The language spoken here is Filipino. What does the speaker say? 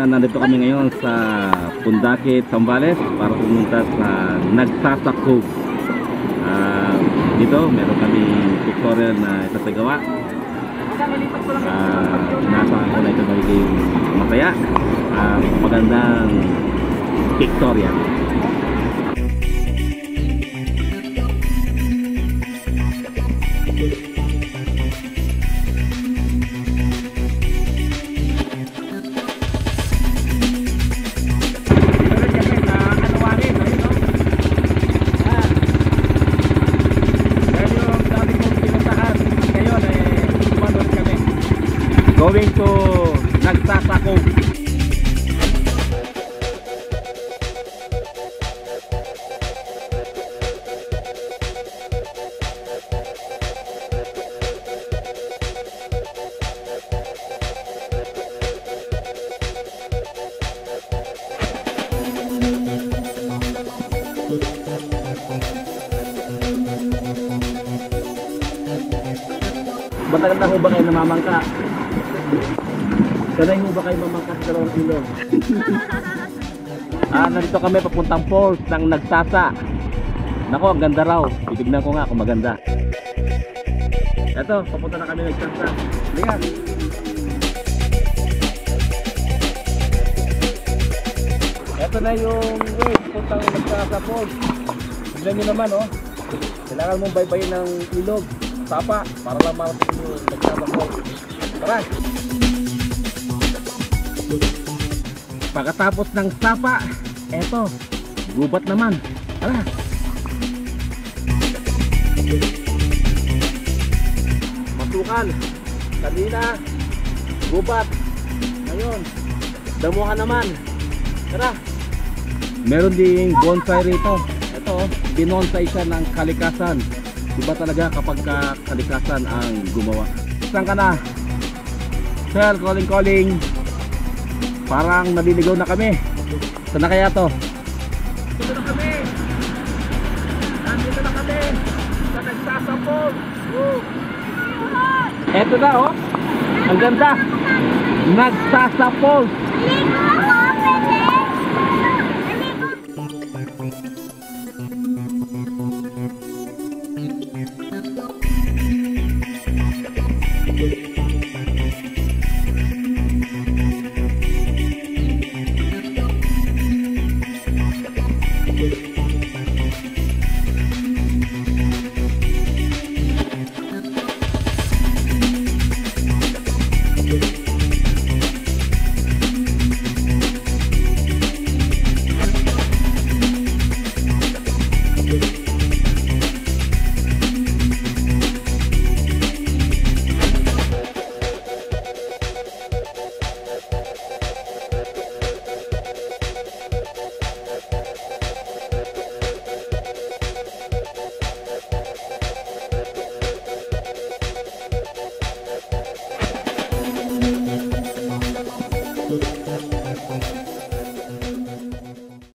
Nandito kami ngayon sa Pundakit, Zambales para pumunta sa Nagsasa Cove. Dito meron kami tutorial na itatagawa. Inasahan ko na ito magiging masaya, magandang pictorial. Going to Nagsasa Cove. Matagal na ho ba kayo namamangka? Sanay ho ba kayo mamangkas sa dalawang ilog? Nandito kami papuntang falls ng Nagsasa. Nako, ang ganda raw. Titignan ko nga kung maganda. Eto, papunta na kami Nagsasa. Lihat. Eto na yung way papuntang Nagsasa falls. Tignan nyo naman, oh. Kailangan mong baybayin ng ilog, sapa, para lang marating yung Nagsasa falls. Tara! Pagkatapos ng sapa, eto, gubat naman. Tara! Masukan, kanina, gubat. Ngayon, damuhan naman. Tara! Meron ding bonsai rito. Ito, binonsai siya ng kalikasan. Iba talaga kapag kalikasan ang gumawa. Saan ka na? Sir, calling. Parang naliligaw na kami. Saan na kaya to? Dito na kami. Nandito na kami sa Nagsasa Falls. Eto na, oh. Ang ganda. Nagsasa Falls.